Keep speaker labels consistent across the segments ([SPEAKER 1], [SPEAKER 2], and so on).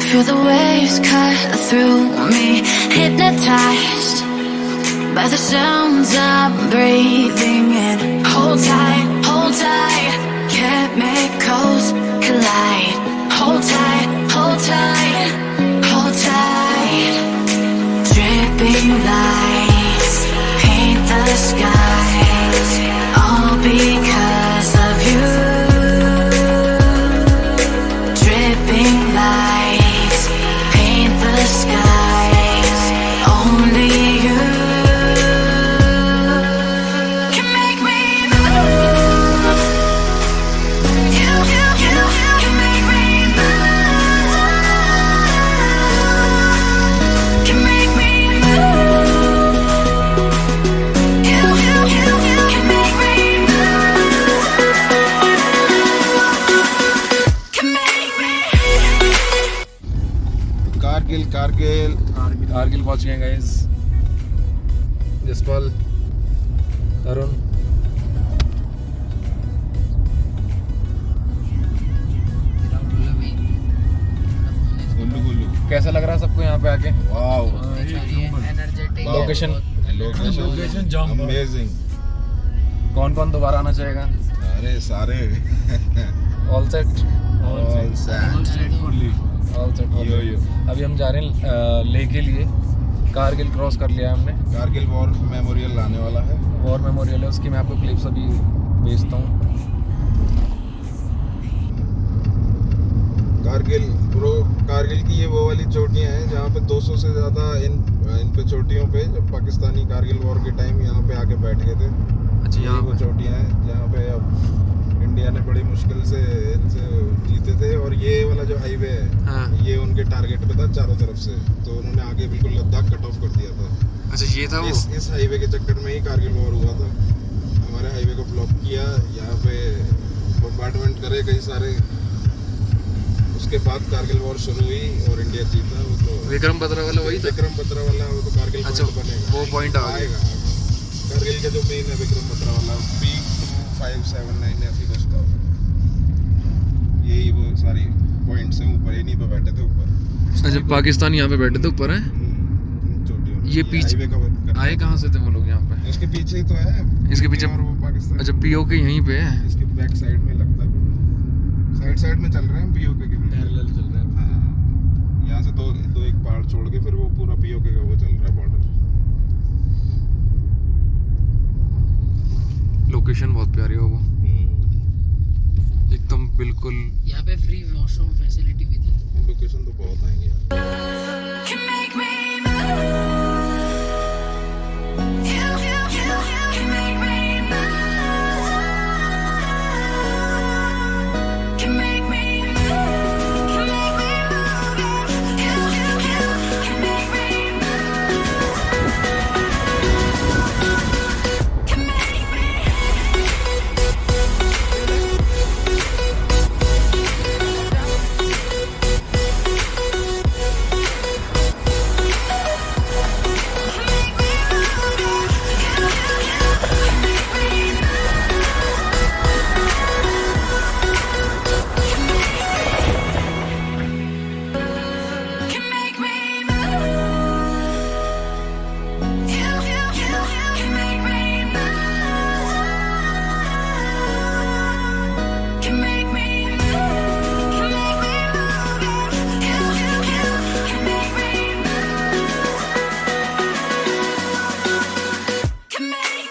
[SPEAKER 1] Feel the waves cut through me, hypnotized by the sounds I'm breathing in. Hold tight, chemicals collide. Hold tight, hold tight, hold tight. Dripping lights paint the skies, all because of you. Dripping lights paint the skies, only you can make me move. You can make me move. Can make me move. You can make me move. Can make me.
[SPEAKER 2] Kargil पहुंच गए guys. Jaspal, तरुण, कैसा लग रहा है सबको यहाँ पे आके?
[SPEAKER 3] Wow,
[SPEAKER 2] location
[SPEAKER 3] amazing.
[SPEAKER 2] कौन कौन दोबारा आना चाहेगा?
[SPEAKER 3] अरे सारे
[SPEAKER 2] all set.
[SPEAKER 3] All set. Yo.
[SPEAKER 2] अभी हम जा रहे हैं ले के लिए। कारगिल क्रॉस कर लिया हमने।
[SPEAKER 3] कारगिल वॉर मेमोरियल आने वाला है।
[SPEAKER 2] वॉर मेमोरियल है, उसकी मैं आपको क्लिप्स अभी भेजता हूँ।
[SPEAKER 3] कारगिल की ये वो वाली चोटियाँ हैं जहाँ पे 200 से ज़्यादा इन पे चोटियों पे जब पाकिस्तानी कारगिल वॉर के टाइम यहाँ पे आके बैठ गए थे।
[SPEAKER 2] अच्छा,
[SPEAKER 3] यही वो चोटियाँ हैं जहाँ पे अब इंडिया ने बड़ी मुश्किल से इनसे जीते थे। और ये वाला जो हाईवे है,
[SPEAKER 2] हाँ।
[SPEAKER 3] ये उनके टारगेट पे था चारों तरफ से, तो उन्होंने आगे बिल्कुल लद्दाख कट ऑफ कर दिया था।
[SPEAKER 2] अच्छा, ये था वो।
[SPEAKER 3] इस हाईवे के चक्कर में ही कारगिल वॉर हुआ था। हमारे हाईवे को ब्लॉक किया, यहाँ पे बम्बार्डमेंट करे कई सारे। उसके बाद कारगिल वॉर शुरू हुई और इंडिया जीता। वो तो
[SPEAKER 2] विक्रम बत्रा वाला वही था।
[SPEAKER 3] विक्रम बत्रा वाला वो तो कारगिल
[SPEAKER 2] अच्छा,
[SPEAKER 3] पॉइंट बनेगा।
[SPEAKER 2] वो पॉइंट
[SPEAKER 3] आएगा। कारगिल का जो मेन है विक्रम बत्रा वाला, P2579 ऐसी कुछ था। यही वो सारी पॉइंट्स हैं ऊपर, इन्हीं पे बैठे थे ऊपर।
[SPEAKER 2] अच्छा, पाकिस्तान यहाँ पे बैठे थे ऊपर है।
[SPEAKER 3] चोटियों
[SPEAKER 2] ये पीछे आए कहाँ से थे वो लोग यहाँ पे?
[SPEAKER 3] इसके पीछे ही तो है।
[SPEAKER 2] इसके पीछे
[SPEAKER 3] और वो पाकिस्तान।
[SPEAKER 2] अच्छा, पीओके यहीं पे है।
[SPEAKER 3] इसके बैक साइड में लगता है, साइड में चल रहे हैं पीओके के पैरेलल चल रहे हैं। हाँ, यहाँ से दो एक पहाड़ छोड़ के फिर वो पूरा पीओके का वो चल रहा है बॉर्डर।
[SPEAKER 2] लोकेशन बहुत प्यारी है वो, एकदम बिल्कुल।
[SPEAKER 4] यहाँ पे फ्री वॉशरूम फैसिलिटी भी थी।
[SPEAKER 3] लोकेशन तो बहुत आएंगे यार।
[SPEAKER 1] Can make me move. You can make me move. Can make me move. Can make me move. You can make me move. Can make me. Can make me move. You can make me move. Can make me move. Can make me move. You can make me move. Can make me.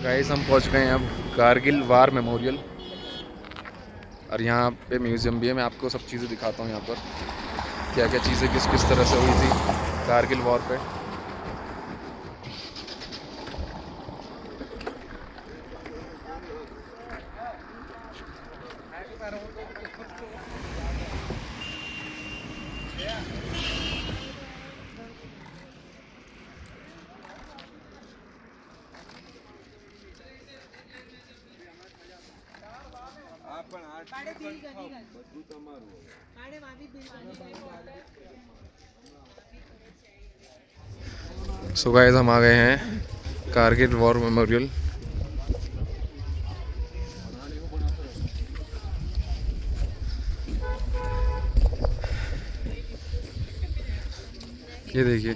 [SPEAKER 2] Guys, हम पहुंच गए हैं अब Kargil war memorial. और यहाँ पे museum भी है। मैं आपको सब चीज़ें दिखाता हूँ यहाँ पर, क्या क्या चीज़ें किस तरह से हुई थी कारगिल वॉर पे। सो गाइस हम आ गए हैं कारगिल वॉर मेमोरियल। ये देखिए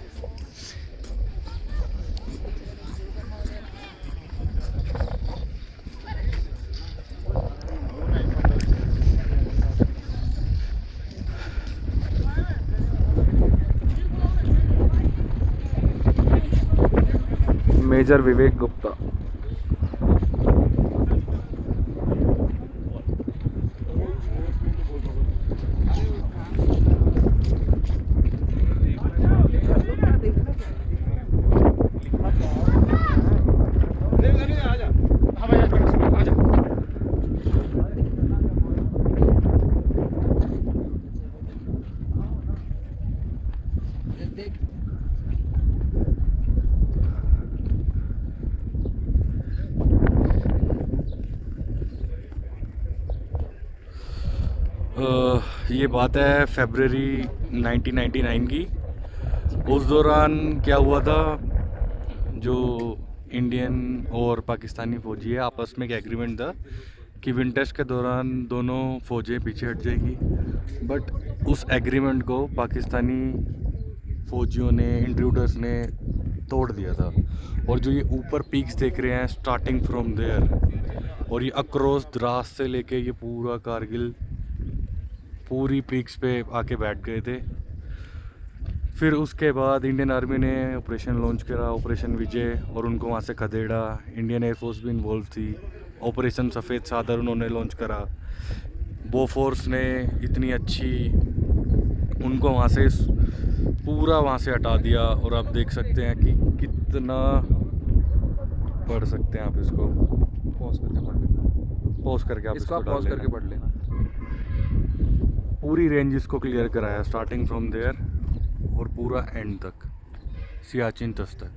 [SPEAKER 2] मेजर विवेक गुप्ता। ये बात है फरवरी 1999 की। उस दौरान क्या हुआ था, जो इंडियन और पाकिस्तानी फ़ौजी है आपस में एक एग्रीमेंट था कि विंटर्स के दौरान दोनों फ़ौजें पीछे हट जाएगी। बट उस एग्रीमेंट को पाकिस्तानी फ़ौजियों ने, इंट्रूडर्स ने तोड़ दिया था। और जो ये ऊपर पीक्स देख रहे हैं स्टार्टिंग फ्रॉम देयर और ये अक्रॉस द्रास से लेके ये पूरा कारगिल पूरी पीक्स पे आके बैठ गए थे। फिर उसके बाद इंडियन आर्मी ने ऑपरेशन लॉन्च करा, ऑपरेशन विजय, और उनको वहाँ से खदेड़ा। इंडियन एयरफोर्स भी इन्वॉल्व थी। ऑपरेशन सफ़ेद चादर उन्होंने लॉन्च करा। बोफोर्स ने इतनी अच्छी उनको वहाँ से पूरा वहाँ से हटा दिया। और आप देख सकते हैं कि कितना पढ़ सकते हैं आप इसको। पॉज करके पढ़ लेना, पॉज करके आप इसको पॉज करके पढ़ लेना। पूरी रेंज इसको क्लियर कराया स्टार्टिंग फ्रॉम देयर और पूरा एंड तक, सियाचिन तस तक।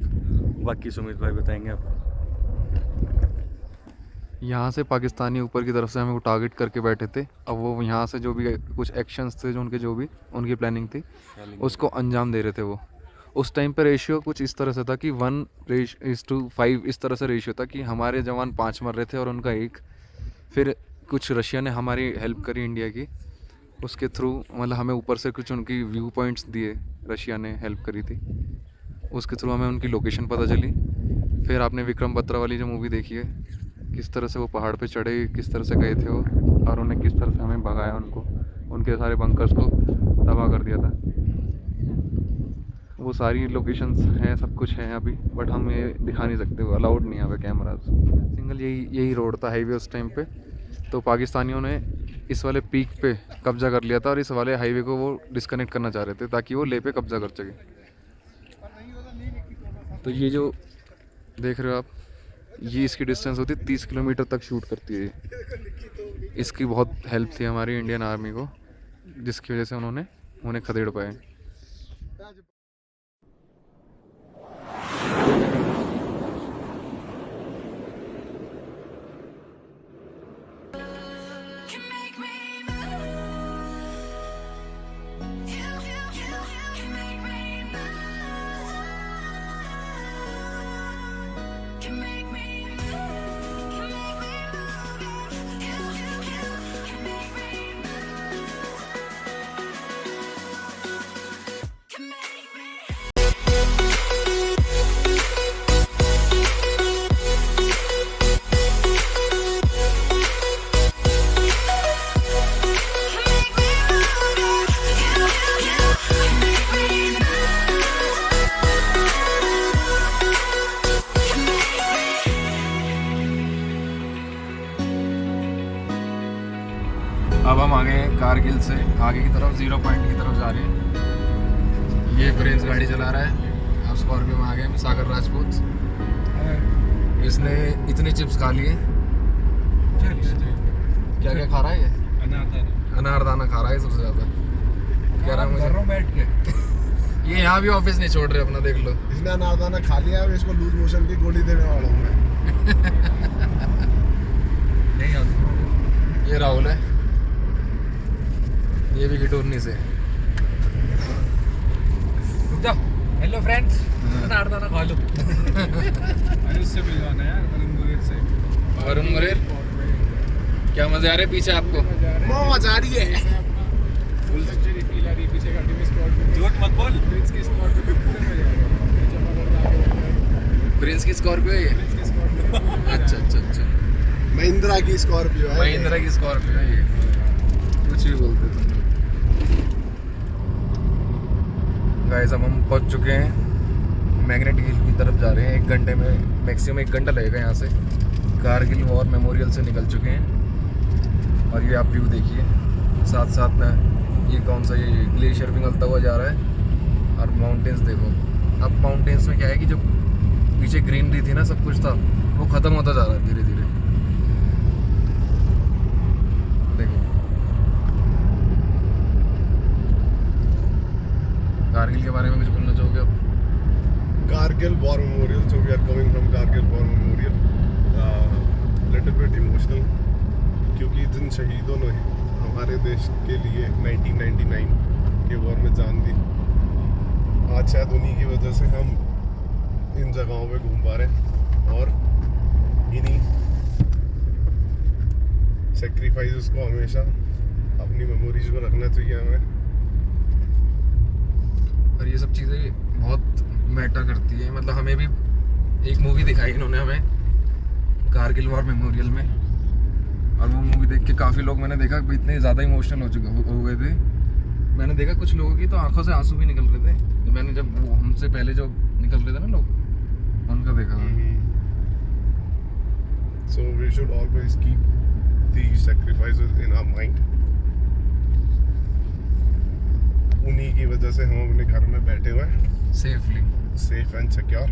[SPEAKER 2] बाकी सुमित भाई बताएंगे आप।
[SPEAKER 5] यहाँ से पाकिस्तानी ऊपर की तरफ से हमें वो टारगेट करके बैठे थे। अब वो यहाँ से जो भी कुछ एक्शंस थे, जो उनके जो भी उनकी प्लानिंग थी, उसको अंजाम दे रहे थे वो। उस टाइम पे रेशियो कुछ इस तरह से था कि 1:5 इस तरह से रेशियो था कि हमारे जवान 5 मर रहे थे और उनका 1। फिर कुछ रशिया ने हमारी हेल्प करी, इंडिया की, उसके थ्रू मतलब हमें ऊपर से कुछ उनकी व्यू पॉइंट्स दिए, रशिया ने हेल्प करी थी, उसके थ्रू हमें उनकी लोकेशन पता चली। फिर आपने विक्रम बत्रा वाली जो मूवी देखी है, किस तरह से वो पहाड़ पे चढ़े, किस तरह से गए थे वो, और उन्हें किस तरह से हमें भगाया, उनको उनके सारे बंकर्स को तबाह कर दिया था। वो सारी लोकेशंस हैं, सब कुछ है अभी, बट हम ये दिखा नहीं सकते, वो अलाउड नहीं है यहाँ पे कैमराज। सिंगल यही रोड था, हाईवे उस टाइम पे। तो पाकिस्तानियों ने इस वाले पीक पे कब्जा कर लिया था और इस वाले हाईवे को वो डिस्कनेक्ट करना चाह रहे थे ताकि वो ले पे कब्जा कर सके। तो ये जो देख रहे हो आप, ये इसकी डिस्टेंस होती है 30 किलोमीटर तक शूट करती है ये। इसकी बहुत हेल्प थी हमारी इंडियन आर्मी को, जिसकी वजह से उन्होंने उन्हें खदेड़ पाए।
[SPEAKER 1] Can make me move. You can make me move. Can make me move. Can make me move. You can make me move. Can make me.
[SPEAKER 2] अब हम आ गए हैं कारगिल से आगे की तरफ, 0 पॉइंट की तरफ जा रहे हैं। ये प्रिंस गाड़ी चला रहा है। अब स्कॉर्पियो में आ गए हैं, सागर राजपूत। इसने इतनी चिप्स खा लिए। क्या क्या खा रहा है ये? अनारदाना खा रहा है सबसे ज़्यादा। कह रहा है मुझे बैठ के। ये यहाँ भी ऑफिस नहीं छोड़ रहे अपना, देख लो।
[SPEAKER 3] इसने अनारदाना खा लिया, अब इसको लूज मोशन की गोली देने वाला हूँ मैं।
[SPEAKER 2] ये राहुल है।
[SPEAKER 5] की टूरनी से।
[SPEAKER 6] हेलो फ्रेंड्स, अनारदाना खा लो।
[SPEAKER 3] अरे उससे मिलवाना है यार, वरुण मुरेर से।
[SPEAKER 5] वरुण मुरेर, क्या मजे आ रहे पीछे आपको?
[SPEAKER 3] मौज आ रही है। फुल सेंचुरी फील आ रही है पीछे गाड़ी में। स्क्वाड झूठ मत बोल। प्रिंस की स्क्वाड में पूरे मजे आ रहे हैं।
[SPEAKER 5] प्रिंस की स्कॉर्पियो है ये? अच्छा।
[SPEAKER 3] महिंद्रा की स्कॉर्पियो है।
[SPEAKER 5] महिंद्रा की स्कॉर्पियो है ये। कुछ भी बोलते तुम। गाइस अब हम पहुंच चुके हैं मैग्नेटिक हिल की तरफ, जा रहे हैं। 1 घंटे में, मैक्सिमम 1 घंटा लगेगा यहाँ से। कारगिल वॉर मेमोरियल से निकल चुके हैं और ये आप व्यू देखिए, साथ साथ में ये कौन सा, ये ग्लेशियर पिघलता हुआ जा रहा है और माउंटेन्स देखो। अब माउंटेन्स में क्या है कि जो पीछे ग्रीनरी थी ना, सब कुछ था, वो ख़त्म होता जा रहा है धीरे धीरे। देखो कारगिल के बारे में कुछ बोलना चाहोगे आप?
[SPEAKER 3] Kargil War Memorial, so we are coming from Kargil War Memorial. Little bit emotional, क्योंकि जिन शहीदों ने हमारे देश के लिए 1999 के वॉर में जान दी, आज शायद उन्हीं की वजह से हम इन जगहों पे घूम पा रहे हैं और इन्हीं सेक्रीफाइसेस को हमेशा अपनी मेमोरीज में रखना चाहिए हमें।
[SPEAKER 5] और ये सब चीज़ें बहुत मैटर करती है। मतलब हमें भी एक मूवी दिखाई इन्होंने हमें कारगिल वॉर मेमोरियल में, और वो मूवी देख के काफ़ी लोग, मैंने देखा कि इतने ज़्यादा इमोशनल हो गए थे। मैंने देखा कुछ लोगों की तो आंखों से आंसू भी निकल रहे थे। तो मैंने जब वो हमसे पहले जो निकल रहे थे ना लोग, उनका देखा था।
[SPEAKER 3] So we should always keep these sacrifices in our mind. उन्हीं की वजह से हम अपने घर में बैठे हुए हैं,
[SPEAKER 5] safely,
[SPEAKER 3] safe and secure.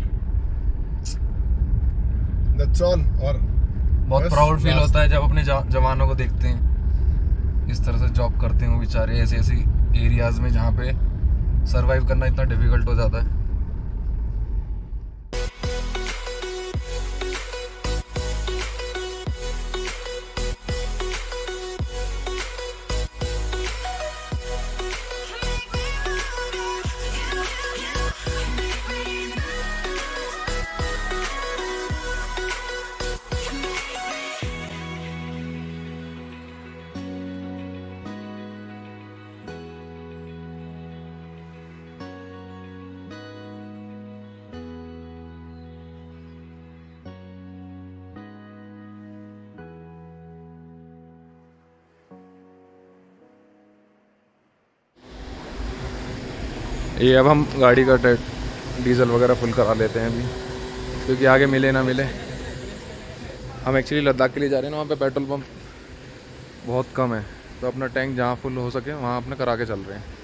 [SPEAKER 3] That's all। और
[SPEAKER 5] बहुत
[SPEAKER 3] बस
[SPEAKER 5] प्राउड फील
[SPEAKER 3] last-
[SPEAKER 5] होता है जब अपने जवानों को देखते हैं इस तरह से जॉब करते हैं वो बेचारे, ऐसे ऐसे एरियाज में जहाँ पे सरवाइव करना इतना डिफिकल्ट हो जाता है। ये अब हम गाड़ी का डीजल वगैरह फुल करा लेते हैं अभी, क्योंकि आगे मिले ना मिले। हम एक्चुअली लद्दाख के लिए जा रहे हैं ना, वहाँ पे पेट्रोल पंप बहुत कम है, तो अपना टैंक जहाँ फुल हो सके वहाँ अपना करा के चल रहे हैं।